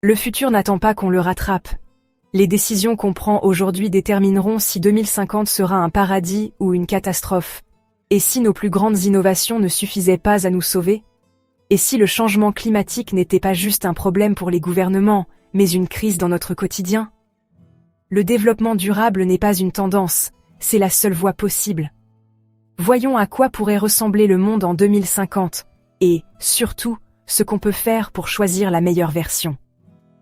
Le futur n'attend pas qu'on le rattrape. Les décisions qu'on prend aujourd'hui détermineront si 2050 sera un paradis ou une catastrophe. Et si nos plus grandes innovations ne suffisaient pas à nous sauver? Et si le changement climatique n'était pas juste un problème pour les gouvernements, mais une crise dans notre quotidien? Le développement durable n'est pas une tendance, c'est la seule voie possible. Voyons à quoi pourrait ressembler le monde en 2050, et, surtout, ce qu'on peut faire pour choisir la meilleure version.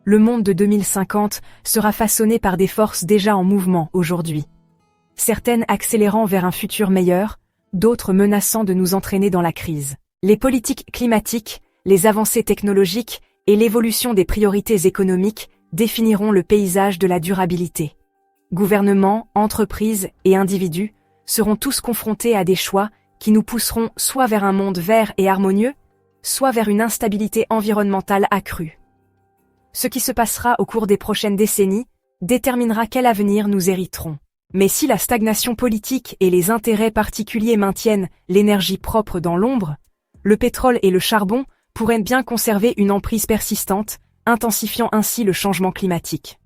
Le monde de 2050 sera façonné par des forces déjà en mouvement aujourd'hui. Certaines accélérant vers un futur meilleur, d'autres menaçant de nous entraîner dans la crise. Les politiques climatiques, les avancées technologiques et l'évolution des priorités économiques définiront le paysage de la durabilité. Gouvernements, entreprises et individus seront tous confrontés à des choix qui nous pousseront soit vers un monde vert et harmonieux, soit vers une instabilité environnementale accrue. Ce qui se passera au cours des prochaines décennies déterminera quel avenir nous hériterons. Mais si la stagnation politique et les intérêts particuliers maintiennent l'énergie propre dans l'ombre, le pétrole et le charbon pourraient bien conserver une emprise persistante, intensifiant ainsi le changement climatique.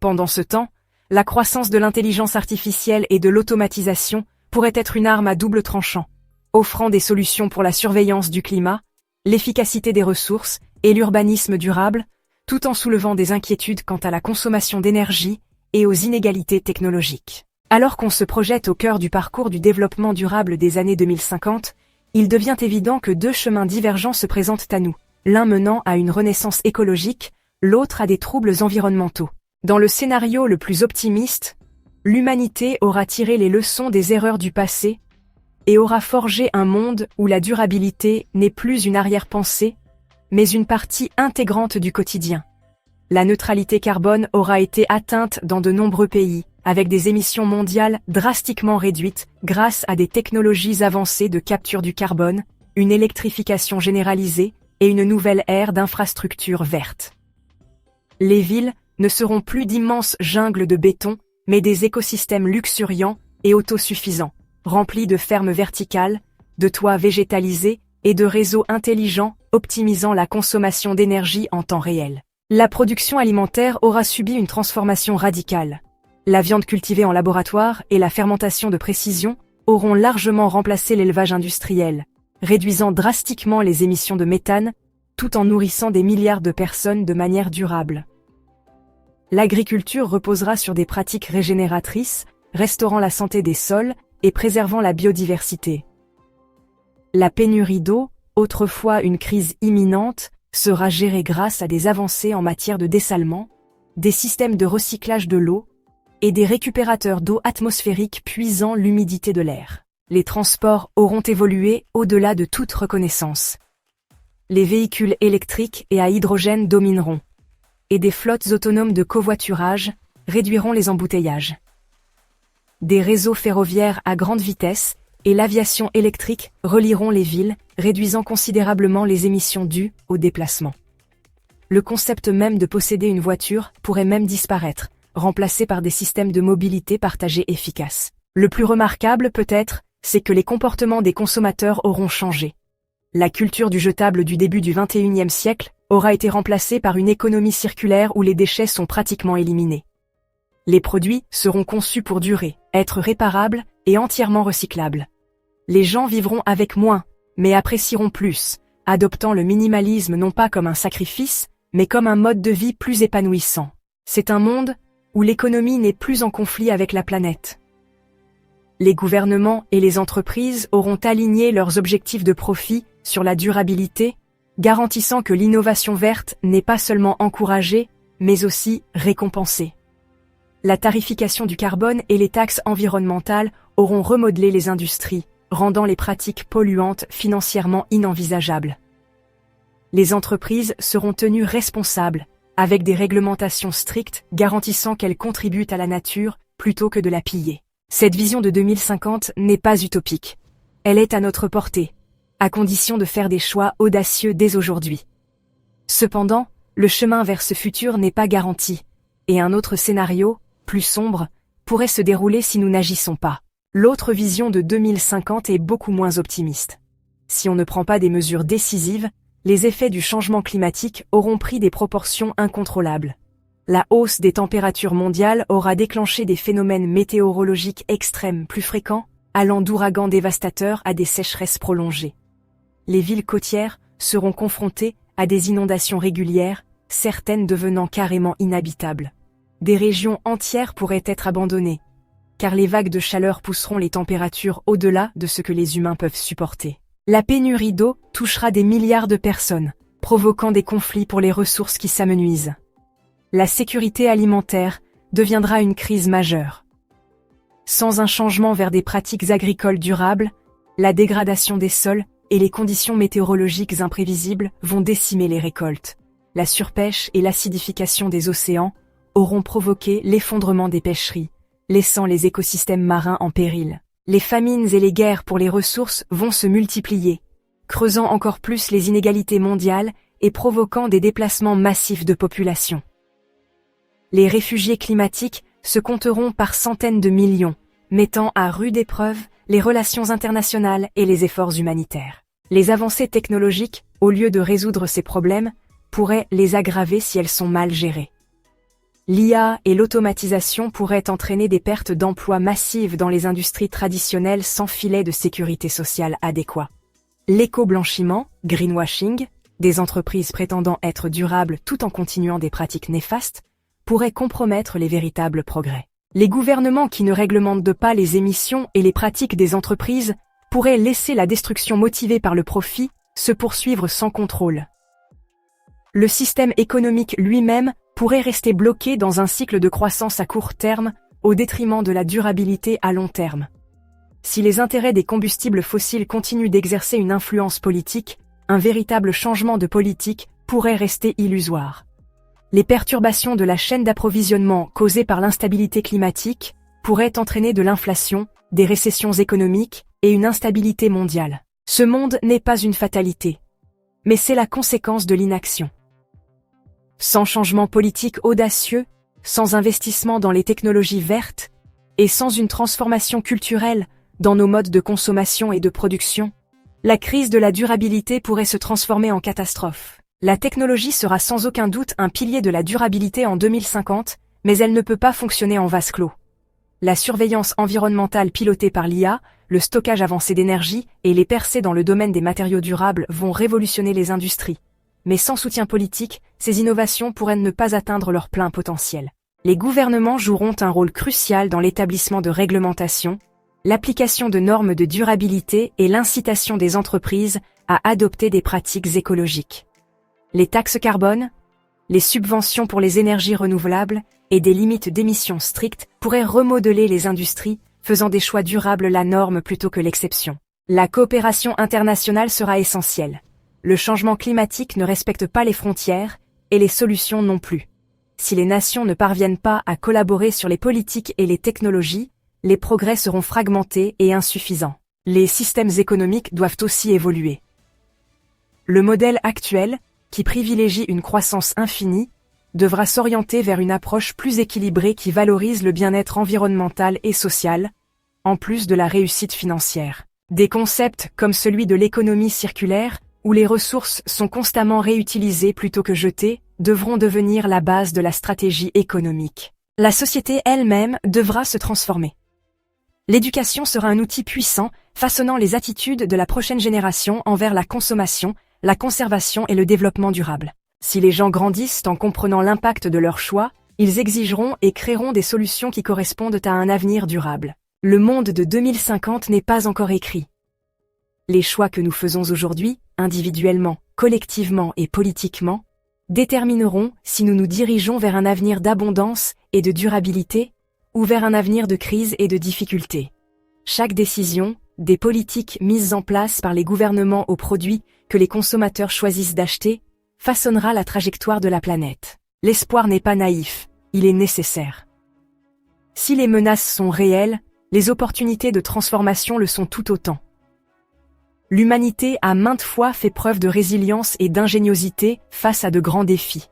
Pendant ce temps, la croissance de l'intelligence artificielle et de l'automatisation pourrait être une arme à double tranchant, offrant des solutions pour la surveillance du climat, l'efficacité des ressources et l'urbanisme durable, tout en soulevant des inquiétudes quant à la consommation d'énergie et aux inégalités technologiques. Alors qu'on se projette au cœur du parcours du développement durable des années 2050, il devient évident que deux chemins divergents se présentent à nous, l'un menant à une renaissance écologique, l'autre à des troubles environnementaux. Dans le scénario le plus optimiste, l'humanité aura tiré les leçons des erreurs du passé et aura forgé un monde où la durabilité n'est plus une arrière-pensée, mais une partie intégrante du quotidien. La neutralité carbone aura été atteinte dans de nombreux pays, avec des émissions mondiales drastiquement réduites grâce à des technologies avancées de capture du carbone, une électrification généralisée et une nouvelle ère d'infrastructures vertes. Les villes ne seront plus d'immenses jungles de béton, mais des écosystèmes luxuriants et autosuffisants, remplis de fermes verticales, de toits végétalisés et de réseaux intelligents optimisant la consommation d'énergie en temps réel. La production alimentaire aura subi une transformation radicale. La viande cultivée en laboratoire et la fermentation de précision auront largement remplacé l'élevage industriel, réduisant drastiquement les émissions de méthane, tout en nourrissant des milliards de personnes de manière durable. L'agriculture reposera sur des pratiques régénératrices, restaurant la santé des sols et préservant la biodiversité. La pénurie d'eau, autrefois une crise imminente, sera gérée grâce à des avancées en matière de dessalement, des systèmes de recyclage de l'eau et des récupérateurs d'eau atmosphérique puisant l'humidité de l'air. Les transports auront évolué au-delà de toute reconnaissance. Les véhicules électriques et à hydrogène domineront, et des flottes autonomes de covoiturage réduiront les embouteillages. Des réseaux ferroviaires à grande vitesse et l'aviation électrique relieront les villes, réduisant considérablement les émissions dues au déplacement. Le concept même de posséder une voiture pourrait même disparaître, remplacé par des systèmes de mobilité partagés efficaces. Le plus remarquable peut-être, c'est que les comportements des consommateurs auront changé. La culture du jetable du début du XXIe siècle aura été remplacée par une économie circulaire où les déchets sont pratiquement éliminés. Les produits seront conçus pour durer, être réparables et entièrement recyclables. Les gens vivront avec moins, mais apprécieront plus, adoptant le minimalisme non pas comme un sacrifice, mais comme un mode de vie plus épanouissant. C'est un monde où l'économie n'est plus en conflit avec la planète. Les gouvernements et les entreprises auront aligné leurs objectifs de profit sur la durabilité, garantissant que l'innovation verte n'est pas seulement encouragée, mais aussi récompensée. La tarification du carbone et les taxes environnementales auront remodelé les industries, rendant les pratiques polluantes financièrement inenvisageables. Les entreprises seront tenues responsables, avec des réglementations strictes garantissant qu'elles contribuent à la nature plutôt que de la piller. Cette vision de 2050 n'est pas utopique. Elle est à notre portée, à condition de faire des choix audacieux dès aujourd'hui. Cependant, le chemin vers ce futur n'est pas garanti, et un autre scénario, plus sombre, pourrait se dérouler si nous n'agissons pas. L'autre vision de 2050 est beaucoup moins optimiste. Si on ne prend pas des mesures décisives, les effets du changement climatique auront pris des proportions incontrôlables. La hausse des températures mondiales aura déclenché des phénomènes météorologiques extrêmes plus fréquents, allant d'ouragans dévastateurs à des sécheresses prolongées. Les villes côtières seront confrontées à des inondations régulières, certaines devenant carrément inhabitables. Des régions entières pourraient être abandonnées, car les vagues de chaleur pousseront les températures au-delà de ce que les humains peuvent supporter. La pénurie d'eau touchera des milliards de personnes, provoquant des conflits pour les ressources qui s'amenuisent. La sécurité alimentaire deviendra une crise majeure. Sans un changement vers des pratiques agricoles durables, la dégradation des sols et les conditions météorologiques imprévisibles vont décimer les récoltes. La surpêche et l'acidification des océans auront provoqué l'effondrement des pêcheries, laissant les écosystèmes marins en péril. Les famines et les guerres pour les ressources vont se multiplier, creusant encore plus les inégalités mondiales et provoquant des déplacements massifs de population. Les réfugiés climatiques se compteront par centaines de millions, mettant à rude épreuve les relations internationales et les efforts humanitaires. Les avancées technologiques, au lieu de résoudre ces problèmes, pourraient les aggraver si elles sont mal gérées. L'IA et l'automatisation pourraient entraîner des pertes d'emplois massives dans les industries traditionnelles sans filet de sécurité sociale adéquat. L'éco-blanchiment, greenwashing, des entreprises prétendant être durables tout en continuant des pratiques néfastes, pourrait compromettre les véritables progrès. Les gouvernements qui ne réglementent pas les émissions et les pratiques des entreprises pourraient laisser la destruction motivée par le profit se poursuivre sans contrôle. Le système économique lui-même pourrait rester bloqué dans un cycle de croissance à court terme au détriment de la durabilité à long terme. Si les intérêts des combustibles fossiles continuent d'exercer une influence politique, un véritable changement de politique pourrait rester illusoire. Les perturbations de la chaîne d'approvisionnement causées par l'instabilité climatique pourraient entraîner de l'inflation, des récessions économiques et une instabilité mondiale. Ce monde n'est pas une fatalité, mais c'est la conséquence de l'inaction. Sans changement politique audacieux, sans investissement dans les technologies vertes, et sans une transformation culturelle dans nos modes de consommation et de production, la crise de la durabilité pourrait se transformer en catastrophe. La technologie sera sans aucun doute un pilier de la durabilité en 2050, mais elle ne peut pas fonctionner en vase clos. La surveillance environnementale pilotée par l'IA, le stockage avancé d'énergie et les percées dans le domaine des matériaux durables vont révolutionner les industries. Mais sans soutien politique, ces innovations pourraient ne pas atteindre leur plein potentiel. Les gouvernements joueront un rôle crucial dans l'établissement de réglementations, l'application de normes de durabilité et l'incitation des entreprises à adopter des pratiques écologiques. Les taxes carbone, les subventions pour les énergies renouvelables et des limites d'émissions strictes pourraient remodeler les industries, faisant des choix durables la norme plutôt que l'exception. La coopération internationale sera essentielle. Le changement climatique ne respecte pas les frontières, et les solutions non plus. Si les nations ne parviennent pas à collaborer sur les politiques et les technologies, les progrès seront fragmentés et insuffisants. Les systèmes économiques doivent aussi évoluer. Le modèle actuel, qui privilégie une croissance infinie, devra s'orienter vers une approche plus équilibrée qui valorise le bien-être environnemental et social, en plus de la réussite financière. Des concepts comme celui de l'économie circulaire, où les ressources sont constamment réutilisées plutôt que jetées, devront devenir la base de la stratégie économique. La société elle-même devra se transformer. L'éducation sera un outil puissant, façonnant les attitudes de la prochaine génération envers la consommation, la conservation et le développement durable. Si les gens grandissent en comprenant l'impact de leurs choix, ils exigeront et créeront des solutions qui correspondent à un avenir durable. Le monde de 2050 n'est pas encore écrit. Les choix que nous faisons aujourd'hui, individuellement, collectivement et politiquement, détermineront si nous nous dirigeons vers un avenir d'abondance et de durabilité, ou vers un avenir de crise et de difficulté. Chaque décision, des politiques mises en place par les gouvernements aux produits que les consommateurs choisissent d'acheter, façonnera la trajectoire de la planète. L'espoir n'est pas naïf, il est nécessaire. Si les menaces sont réelles, les opportunités de transformation le sont tout autant. L'humanité a maintes fois fait preuve de résilience et d'ingéniosité face à de grands défis.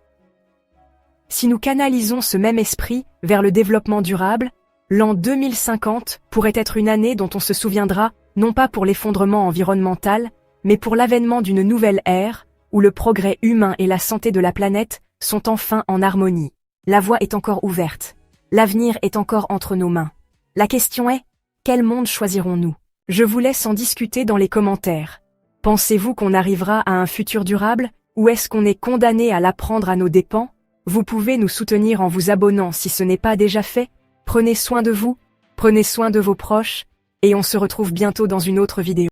Si nous canalisons ce même esprit vers le développement durable, l'an 2050 pourrait être une année dont on se souviendra, non pas pour l'effondrement environnemental, mais pour l'avènement d'une nouvelle ère, où le progrès humain et la santé de la planète sont enfin en harmonie. La voie est encore ouverte. L'avenir est encore entre nos mains. La question est, quel monde choisirons-nous? Je vous laisse en discuter dans les commentaires. Pensez-vous qu'on arrivera à un futur durable, ou est-ce qu'on est condamné à l'apprendre à nos dépens? Vous pouvez nous soutenir en vous abonnant si ce n'est pas déjà fait. Prenez soin de vous, prenez soin de vos proches, et on se retrouve bientôt dans une autre vidéo.